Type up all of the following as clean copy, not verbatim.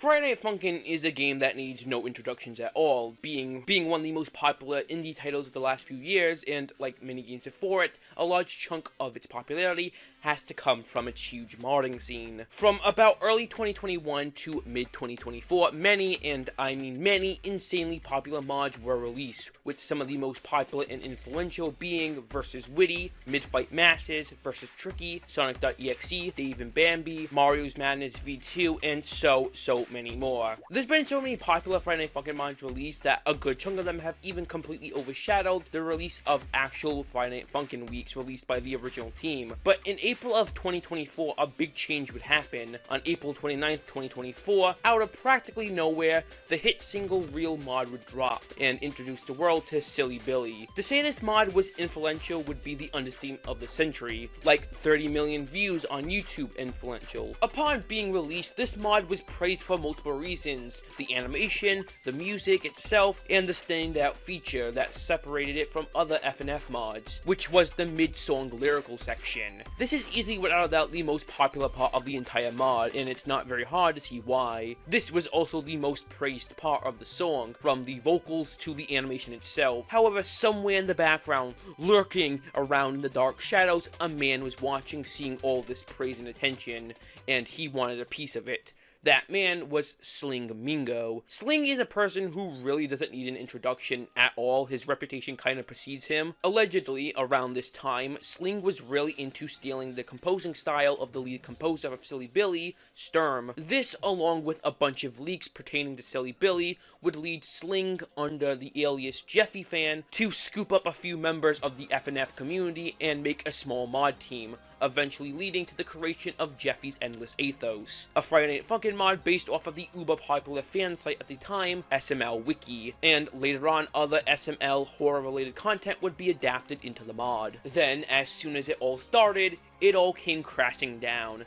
Friday Night Funkin' is a game that needs no introductions at all, being one of the most popular indie titles of the last few years, and like many games before it, a large chunk of its popularity has to come from its huge modding scene. From about early 2021 to mid-2024, many, and I mean many, insanely popular mods were released, with some of the most popular and influential being Versus Witty, Midfight Masses, Versus Tricky, Sonic.exe, Dave and Bambi, Mario's Madness V2, and so many more. There's been so many popular Friday Night Funkin' mods released that a good chunk of them have even completely overshadowed the release of actual Friday Night Funkin' weeks released by the original team. But in April of 2024, a big change would happen. On April 29th, 2024, out of practically nowhere, the hit single Real mod would drop and introduce the world to Silly Billy. To say this mod was influential would be the understatement of the century, like 30 million views on YouTube influential. Upon being released, this mod was praised for multiple reasons: the animation, the music itself, and the standout feature that separated it from other FNF mods, which was the mid-song lyrical section. This is easily without a doubt the most popular part of the entire mod, and it's not very hard to see why. This was also the most praised part of the song, from the vocals to the animation itself. However, somewhere in the background, lurking around in the dark shadows, a man was watching, seeing all this praise and attention, and he wanted a piece of it. That man was Sling Mingo. Sling is a person who really doesn't need an introduction at all. His reputation kind of precedes him. Allegedly, around this time, Sling was really into stealing the composing style of the lead composer of Silly Billy, Sturm. This, along with a bunch of leaks pertaining to Silly Billy, would lead Sling, under the alias Jeffy Fan, to scoop up a few members of the FNF community and make a small mod team, eventually leading to the creation of Jeffy's Endless Aethos, a Friday Night Funkin' mod based off of the uber popular fan site at the time, SML Wiki, and later on other SML horror related content would be adapted into the mod. Then, as soon as it all started, it all came crashing down.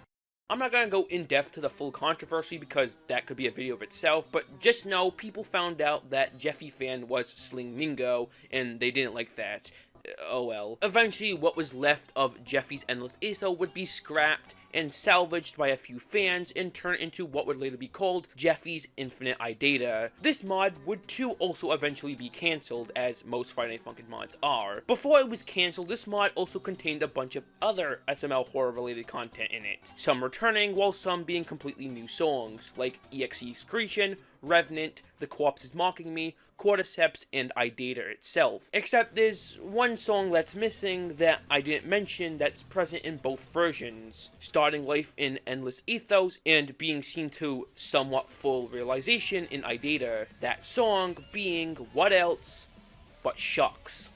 I'm not gonna go in depth to the full controversy because that could be a video of itself, but just know people found out that Jeffy Fan was Sling Mingo, and they didn't like that. Oh well. Eventually, what was left of Jeffy's Endless Aethos would be scrapped and salvaged by a few fans and turned into what would later be called Jeffy's Infinite Irida. This mod would too also eventually be cancelled, as most Friday Night Funkin' mods are. Before it was cancelled, this mod also contained a bunch of other SML horror related content in it, some returning while some being completely new songs, like EXE Excretion, Revenant, The Corpse is Mocking Me, Cordyceps, and Irida itself. Except there's one song that's missing that I didn't mention that's present in both versions, starting life in Endless Aethos and being seen to somewhat full realization in Irida. That song being what else but Shucks.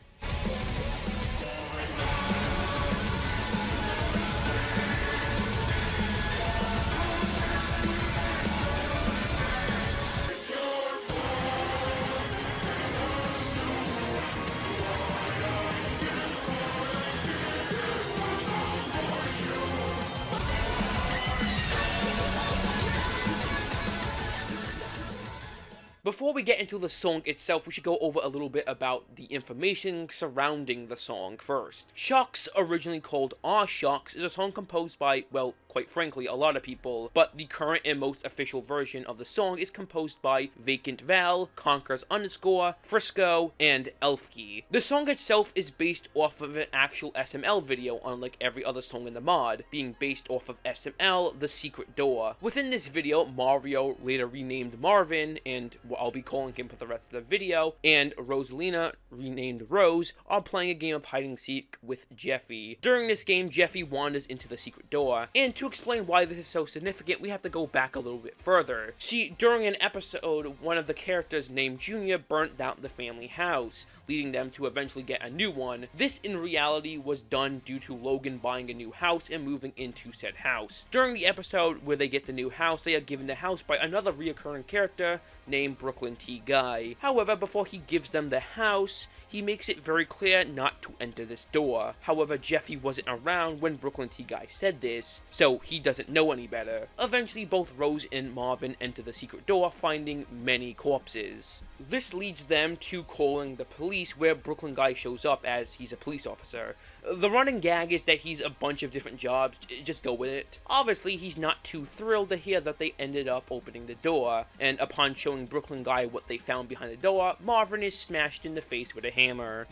Before we get into the song itself, we should go over a little bit about the information surrounding the song first. Shucks, originally called Aw Shucks, is a song composed by, well, quite frankly, a lot of people, but the current and most official version of the song is composed by Vacant Val, Conkers _, Frisco, and Elfkey. The song itself is based off of an actual SML video, unlike every other song in the mod, being based off of SML The Secret Door. Within this video, Mario, later renamed Marvin, and I'll be calling him for the rest of the video, and Rosalina, renamed Rose, are playing a game of hide and seek with Jeffy. During this game, Jeffy wanders into the secret door, and to explain why this is so significant, we have to go back a little bit further. See, during an episode, one of the characters named Junior burnt down the family house, leading them to eventually get a new one. This, in reality, was done due to Logan buying a new house and moving into said house. During the episode where they get the new house, they are given the house by another reoccurring character named Brooklyn T. Guy. However, before he gives them the house, he makes it very clear not to enter this door. However, Jeffy wasn't around when Brooklyn T. Guy said this, so he doesn't know any better. Eventually, both Rose and Marvin enter the secret door, finding many corpses. This leads them to calling the police, where Brooklyn Guy shows up as he's a police officer. The running gag is that he's a bunch of different jobs, just go with it. Obviously, he's not too thrilled to hear that they ended up opening the door, and upon showing Brooklyn Guy what they found behind the door, Marvin is smashed in the face with a hammer.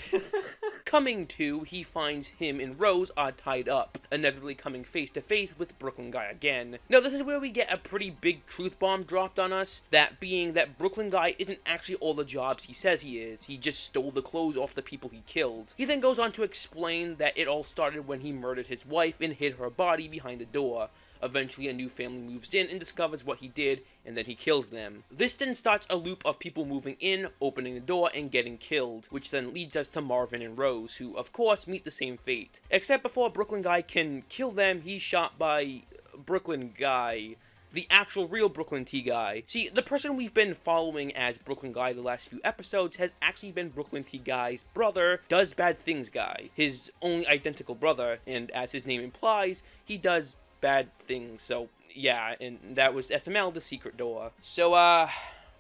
Coming to, he finds him and Rose are tied up, inevitably coming face to face with Brooklyn Guy again. Now this is where we get a pretty big truth bomb dropped on us, that being that Brooklyn Guy isn't actually all the jobs he says he is, he just stole the clothes off the people he killed. He then goes on to explain that it all started when he murdered his wife and hid her body behind the door. Eventually, a new family moves in and discovers what he did, and then he kills them. This then starts a loop of people moving in, opening the door, and getting killed, which then leads us to Marvin and Rose, who, of course, meet the same fate. Except before Brooklyn-Guy can kill them, he's shot by Brooklyn-Guy, the actual real Brooklyn T guy. See, the person we've been following as Brooklyn-Guy the last few episodes has actually been Brooklyn T Guy's brother, Does Bad Things Guy, his only identical brother, and as his name implies, he does bad things. So yeah, and that was SML The Secret Door. So what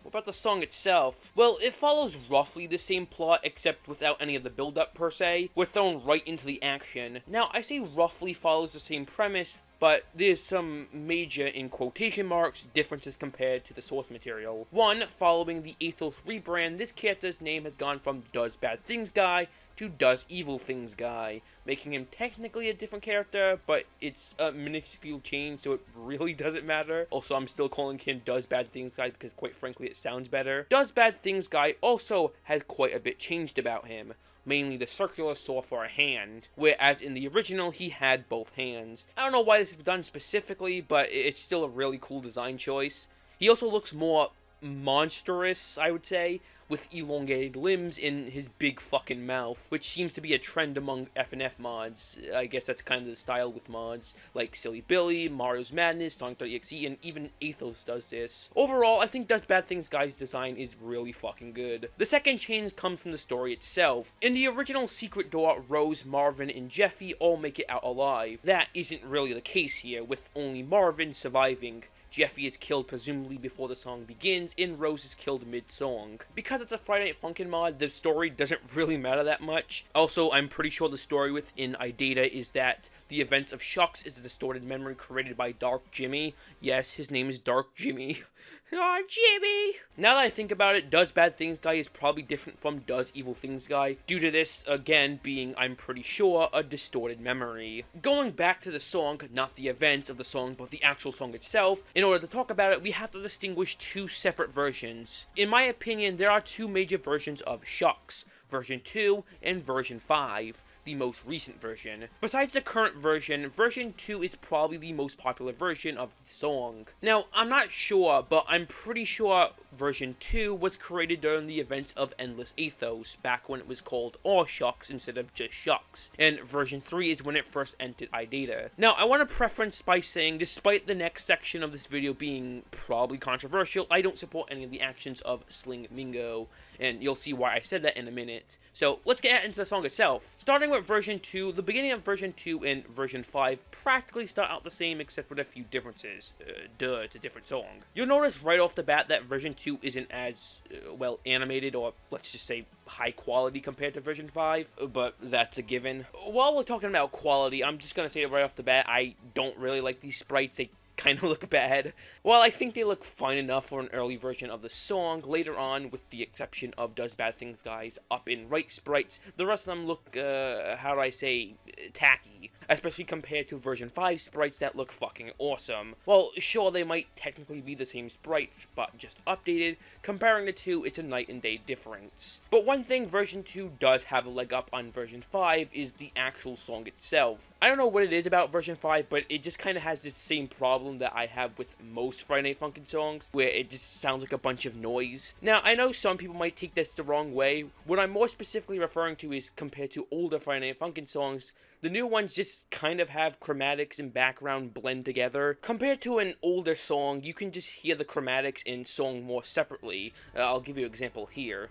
about the song itself? Well, it follows roughly the same plot, except without any of the build-up per se. We're thrown right into the action. Now, I say roughly follows the same premise, but there's some major, in quotation marks, differences compared to the source material. One, following the Aethos rebrand, this character's name has gone from Does Bad Things Guy to Does Evil Things Guy, making him technically a different character, but it's a minuscule change, so it really doesn't matter. Also, I'm still calling him Does Bad Things Guy because, quite frankly, it sounds better. Does Bad Things Guy also has quite a bit changed about him, mainly the circular saw for a hand, whereas in the original he had both hands. I don't know why this is done specifically, but it's still a really cool design choice. He also looks more monstrous, I would say, with elongated limbs in his big fucking mouth, which seems to be a trend among FNF mods. I guess that's kind of the style with mods, like Silly Billy, Mario's Madness, Sonic.exe, and even Aethos does this. Overall, I think Does Bad Things Guy's design is really fucking good. The second change comes from the story itself. In the original Secret Door, Rose, Marvin, and Jeffy all make it out alive. That isn't really the case here, with only Marvin surviving. Jeffy is killed presumably before the song begins, and Rose is killed mid-song. Because it's a Friday Night Funkin mod, the story doesn't really matter that much. Also, I'm pretty sure the story within irida is that the events of Shucks is a distorted memory created by Dark Jimmy. Yes, his name is Dark Jimmy. Dark Jimmy! Now that I think about it, Does Bad Things Guy is probably different from Does Evil Things Guy, due to this, again, being, I'm pretty sure, a distorted memory. Going back to the song, not the events of the song, but the actual song itself, in order to talk about it, we have to distinguish two separate versions. In my opinion, there are two major versions of Shucks, version 2 and version 5. The most recent version. Besides the current version, version 2 is probably the most popular version of the song. Now, I'm not sure, but I'm pretty sure version 2 was created during the events of Endless Aethos, back when it was called All Shucks instead of just Shucks, and version 3 is when it first entered irida. Now, I want to preference by saying, despite the next section of this video being probably controversial, I don't support any of the actions of Sling Mingo, and you'll see why I said that in a minute. So, let's get into the song itself. Starting with version 2, the beginning of version 2 and version 5 practically start out the same except with a few differences. It's a different song. You'll notice right off the bat that version 2 isn't as, well, animated, or let's just say high quality compared to version 5, but that's a given. While we're talking about quality, I'm just gonna say it right off the bat, I don't really like these sprites. They kind of look bad. While I think they look fine enough for an early version of the song, later on, with the exception of Does Bad Things Guy's up and right sprites, the rest of them look, how do I say, tacky. Especially compared to version 5 sprites that look fucking awesome. Well, sure, they might technically be the same sprite, but just updated. Comparing the two, it's a night and day difference. But one thing version 2 does have a leg up on version 5 is the actual song itself. I don't know what it is about version 5, but it just kind of has this same problem that I have with most Friday Night Funkin' songs, where it just sounds like a bunch of noise. Now, I know some people might take this the wrong way. What I'm more specifically referring to is compared to older Friday Night Funkin' songs, the new ones just kind of have chromatics and background blend together. Compared to an older song, you can just hear the chromatics in song more separately. I'll give you an example here.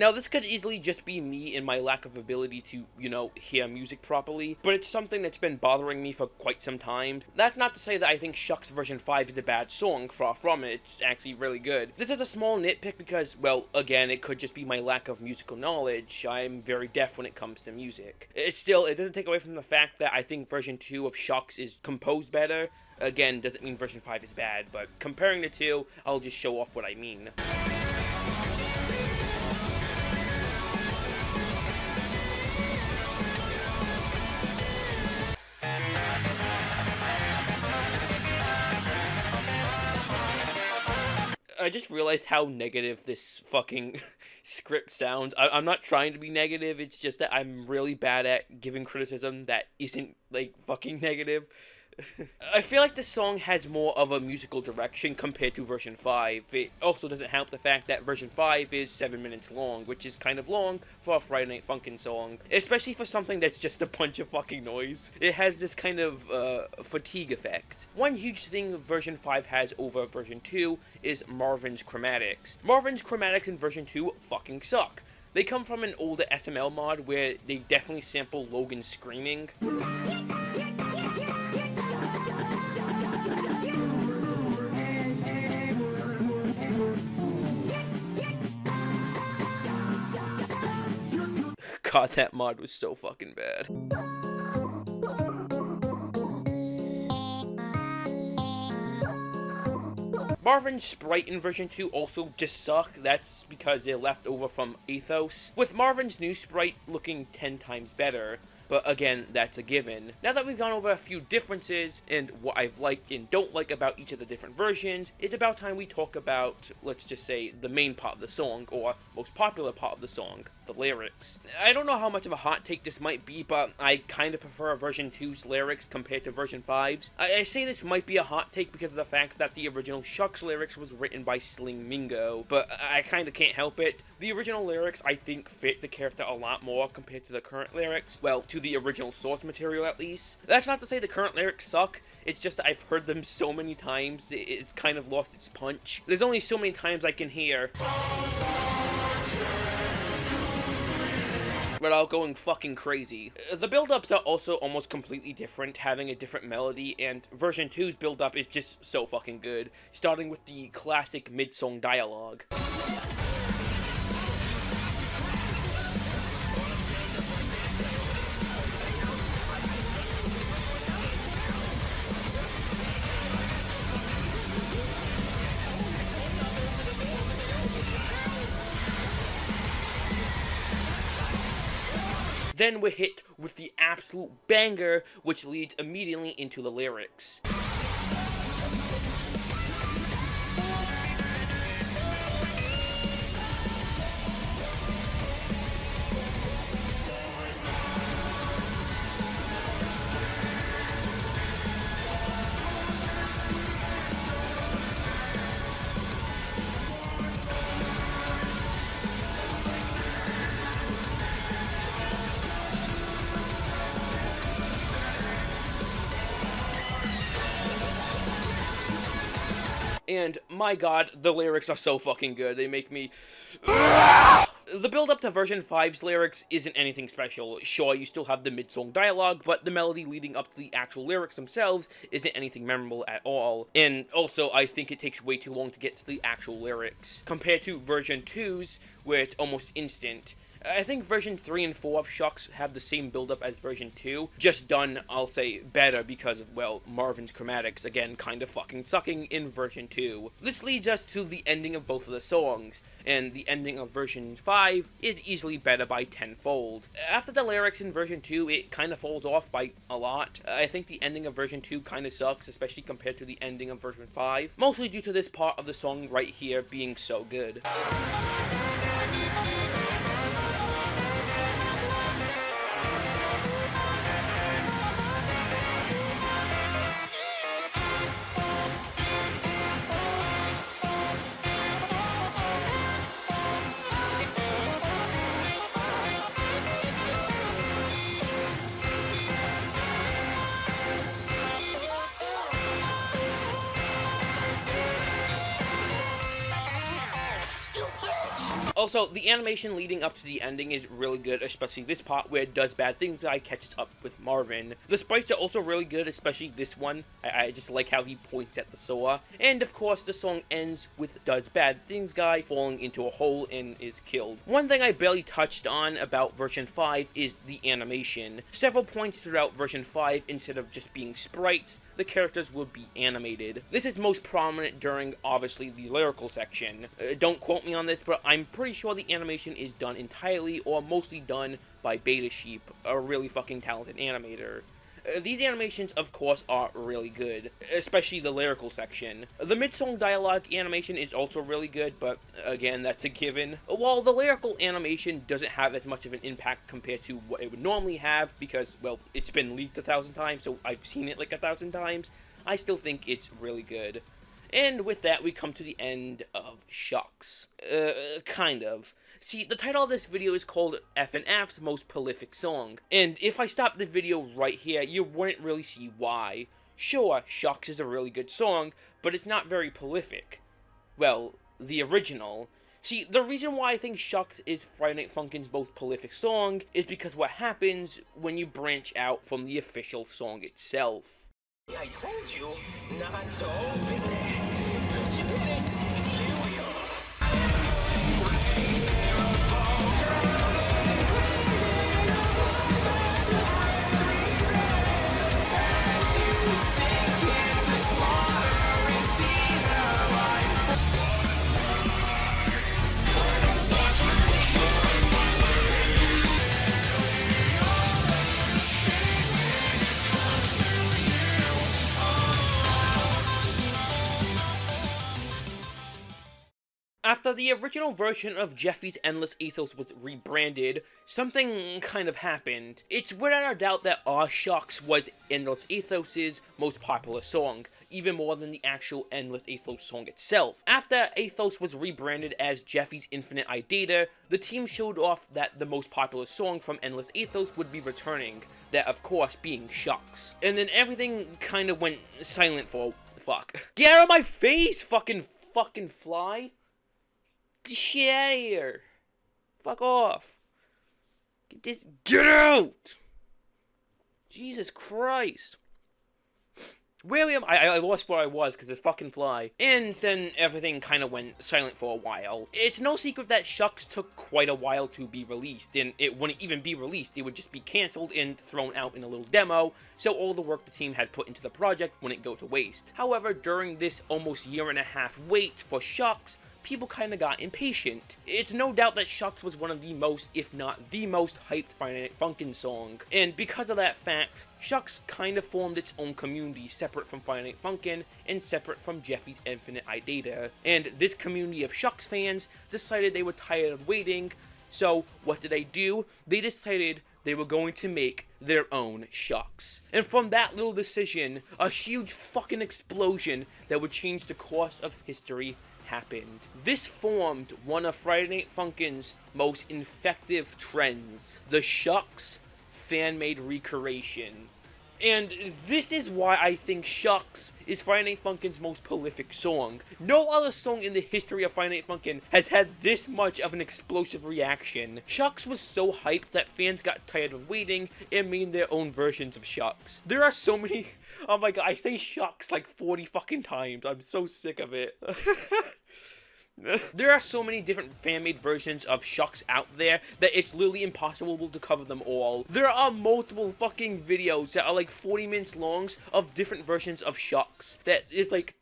Now, this could easily just be me and my lack of ability to, hear music properly, but it's something that's been bothering me for quite some time. That's not to say that I think Shucks version 5 is a bad song, far from it. It's actually really good. This is a small nitpick because, well, again, it could just be my lack of musical knowledge. I'm very deaf when it comes to music. It doesn't take away from the fact that I think version 2 of Shucks is composed better. Again, doesn't mean version 5 is bad, but comparing the two, I'll just show off what I mean. I just realized how negative this fucking script sounds. I'm not trying to be negative, it's just that I'm really bad at giving criticism that isn't, like, fucking negative. I feel like the song has more of a musical direction compared to version 5. It also doesn't help the fact that version 5 is 7 minutes long, which is kind of long for a Friday Night Funkin' song, especially for something that's just a bunch of fucking noise. It has this kind of fatigue effect. One huge thing version 5 has over version 2 is Marvin's chromatics. Marvin's chromatics in version 2 fucking suck. They come from an older SML mod where they definitely sample Logan screaming. God, that mod was so fucking bad. Marvin's sprite in version 2 also just suck. That's because they're left over from Aethos, with Marvin's new sprites looking 10 times better. But again, that's a given. Now that we've gone over a few differences and what I've liked and don't like about each of the different versions, it's about time we talk about, let's just say, the main part of the song, or most popular part of the song, the lyrics. I don't know how much of a hot take this might be, but I kind of prefer version 2's lyrics compared to version 5's. I say this might be a hot take because of the fact that the original Shucks lyrics was written by Sling Mingo, but I kind of can't help it. The original lyrics, I think, fit the character a lot more compared to the current lyrics. Well, to the original source material at least. That's not to say the current lyrics suck, it's just that I've heard them so many times, it's kind of lost its punch. There's only so many times I can hear without going fucking crazy. The build-ups are also almost completely different, having a different melody, and version 2's build-up is just so fucking good, starting with the classic mid-song dialogue. Then we're hit with the absolute banger, which leads immediately into the lyrics. And my god, the lyrics are so fucking good. They make me... The build-up to version 5's lyrics isn't anything special. Sure, you still have the mid-song dialogue, but the melody leading up to the actual lyrics themselves isn't anything memorable at all. And also, I think it takes way too long to get to the actual lyrics, compared to version 2's, where it's almost instant. I think version 3 and 4 of Shucks have the same build-up as version 2, just done, I'll say, better because of, well, Marvin's chromatics, again, kind of fucking sucking in version 2. This leads us to the ending of both of the songs, and the ending of version 5 is easily better by tenfold. After the lyrics in version 2, it kind of falls off by a lot. I think the ending of version 2 kind of sucks, especially compared to the ending of version 5, mostly due to this part of the song right here being so good. Also, the animation leading up to the ending is really good, especially this part where Does Bad Things Guy catches up with Marvin. The sprites are also really good, especially this one. I just like how he points at the saw. And of course, the song ends with Does Bad Things Guy falling into a hole and is killed. One thing I barely touched on about version 5 is the animation. Several points throughout version 5, instead of just being sprites, the characters would be animated. This is most prominent during, obviously, the lyrical section. Don't quote me on this, but I'm pretty sure the animation is done entirely or mostly done by BetaSheep, a really fucking talented animator. These animations, of course, are really good, especially the lyrical section. The mid-song dialogue animation is also really good, but again, that's a given. While the lyrical animation doesn't have as much of an impact compared to what it would normally have, because, well, it's been leaked 1,000 times, so I've seen it like 1,000 times, I still think it's really good. And with that, we come to the end of Shucks. Kind of. See, the title of this video is called FNF's Most Prolific Song, and if I stopped the video right here, you wouldn't really see why. Sure, Shucks is a really good song, but it's not very prolific. Well, the original. See, the reason why I think Shucks is Friday Night Funkin's most prolific song is because what happens when you branch out from the official song itself. I told you not to open it, but you did it. Here we are. After the original version of Jeffy's Endless Ethos was rebranded, something kind of happened. It's without a doubt that Shucks was Endless Ethos' most popular song, even more than the actual Endless Ethos song itself. After Aethos was rebranded as Jeffy's Infinite Idata, the team showed off that the most popular song from Endless Ethos would be returning, that of course being Shucks. And then everything kind of went silent for fuck. Get out of my face, fucking fly! Get shit out of here. Fuck off. Get out! Jesus Christ. Where am I lost where I was because it's fucking fly. And then everything kind of went silent for a while. It's no secret that Shucks took quite a while to be released, and it wouldn't even be released. It would just be cancelled and thrown out in a little demo, so all the work the team had put into the project wouldn't go to waste. However, during this almost year-and-a-half wait for Shucks, people kind of got impatient. It's no doubt that Shucks was one of the most, if not the most, hyped Friday Night Funkin' song, and because of that fact, Shucks kind of formed its own community separate from Friday Night Funkin' and separate from Jeffy's Infinite Idata, and this community of Shucks fans decided they were tired of waiting, so what did they do? They decided they were going to make their own Shucks. And from that little decision, a huge fucking explosion that would change the course of history happened. This formed one of Friday Night Funkin's most effective trends, the Shucks fan-made recreation. And this is why I think Shucks is Friday Night Funkin's most prolific song. No other song in the history of Friday Night Funkin' has had this much of an explosive reaction. Shucks was so hyped that fans got tired of waiting and made their own versions of Shucks. There are so many... Oh my god, I say Shucks like 40 fucking times. I'm so sick of it. There are so many different fan-made versions of Shucks out there that it's literally impossible to cover them all. There are multiple fucking videos that are like 40 minutes long of different versions of Shucks that is like,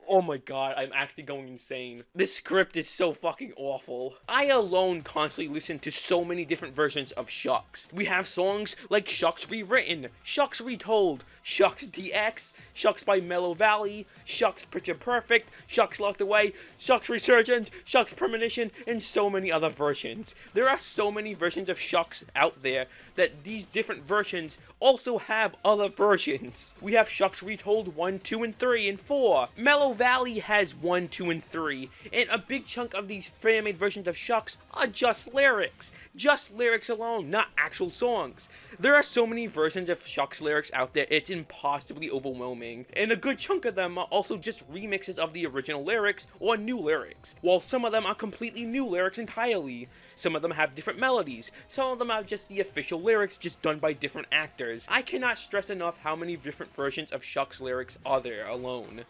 oh my god, I'm actually going insane. This script is so fucking awful. I alone constantly listen to so many different versions of Shucks. We have songs like Shucks Rewritten, Shucks Retold, Shucks DX, Shucks by MELLOWVALLEY, Shucks Picture Perfect, Shucks Locked Away, Shucks Resurgence, Shucks Premonition, and so many other versions. There are so many versions of Shucks out there that these different versions also have other versions. We have Shucks Retold 1, 2, and 3, and 4, MELLOWVALLEY MELLOWVALLEY has 1, 2, and 3, and a big chunk of these fan-made versions of Shucks are just lyrics. Just lyrics alone, not actual songs. There are so many versions of Shucks lyrics out there, it's impossibly overwhelming, and a good chunk of them are also just remixes of the original lyrics or new lyrics, while some of them are completely new lyrics entirely. Some of them have different melodies, some of them are just the official lyrics just done by different actors. I cannot stress enough how many different versions of Shucks lyrics are there alone.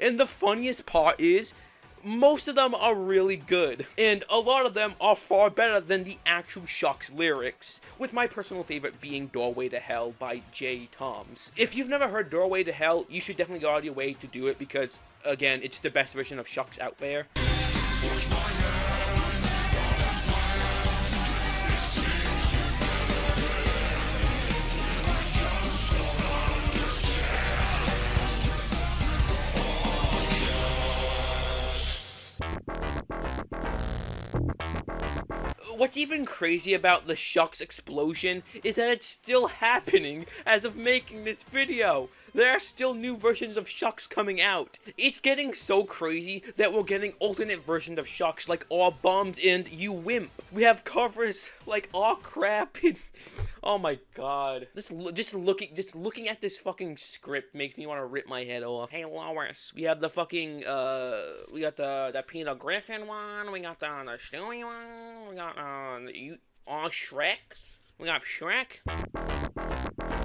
And the funniest part is, most of them are really good, and a lot of them are far better than the actual Shucks lyrics, with my personal favorite being Doorway to Hell by JayTomz. If you've never heard Doorway to Hell, you should definitely go out of your way to do it because, again, it's the best version of Shucks out there. What's even crazy about the Shucks explosion is that it's still happening as of making this video. There are still new versions of Shucks coming out. It's getting so crazy that we're getting alternate versions of Shucks like Aw Bums and You Wimp. We have covers like Aw Crap and oh my god. Just looking at this fucking script makes me want to rip my head off. Hey Lois, we have the fucking we got the Peter Griffin one, we got the Stewie one, we got Shrek. We got Shrek.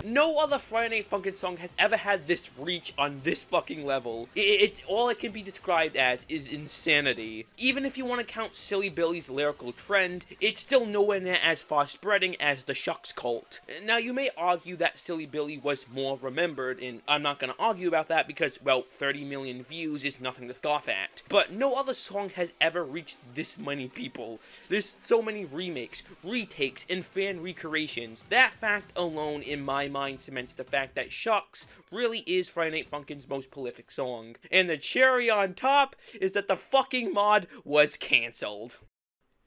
No other Friday Night Funkin' song has ever had this reach on this fucking level. It's all it can be described as is insanity. Even if you want to count Silly Billy's lyrical trend, it's still nowhere near as far spreading as the Shucks Cult. Now you may argue that Silly Billy was more remembered, and I'm not gonna argue about that because, well, 30 million views is nothing to scoff at. But no other song has ever reached this many people. There's so many remakes, retakes, and fan recreations. That fact alone, in my mind, cements the fact that Shucks really is Friday Night Funkin's most prolific song. And the cherry on top is that the fucking mod was cancelled.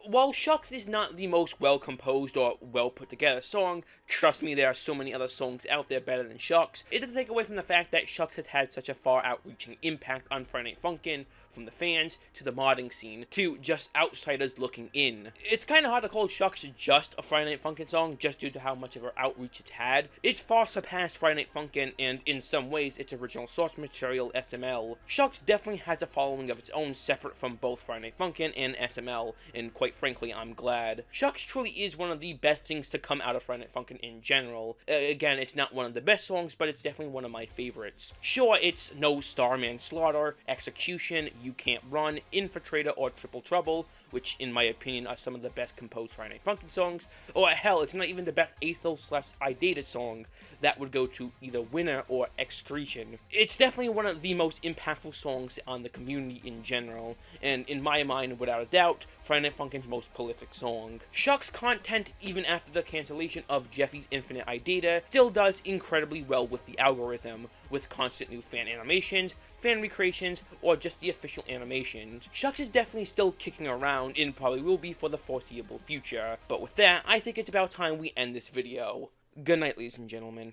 While Shucks is not the most well-composed or well-put-together song, trust me, there are so many other songs out there better than Shucks, it doesn't take away from the fact that Shucks has had such a far-outreaching impact on Friday Night Funkin', from the fans, to the modding scene, to just outsiders looking in. It's kinda hard to call Shucks just a Friday Night Funkin' song, just due to how much of an outreach it's had. It's far surpassed Friday Night Funkin', and in some ways, its original source material, SML. Shucks definitely has a following of its own separate from both Friday Night Funkin' and SML, and quite frankly, I'm glad. Shucks truly is one of the best things to come out of Friday Night Funkin' in general. Again, it's not one of the best songs, but it's definitely one of my favorites. Sure, it's no Starman Slaughter, Execution, You Can't Run, Infiltrator, or Triple Trouble, which in my opinion are some of the best composed Friday Night Funkin' songs, or hell, it's not even the best aethos/irida song. That would go to either Winner or Excretion. It's definitely one of the most impactful songs on the community in general, and in my mind, without a doubt, Friday Night Funkin's most prolific song. Shucks' content, even after the cancellation of Jeffy's Infinite irida, still does incredibly well with the algorithm, with constant new fan animations, fan recreations, or just the official animations. Shucks is definitely still kicking around and probably will be for the foreseeable future. But with that, I think it's about time we end this video. Good night, ladies and gentlemen.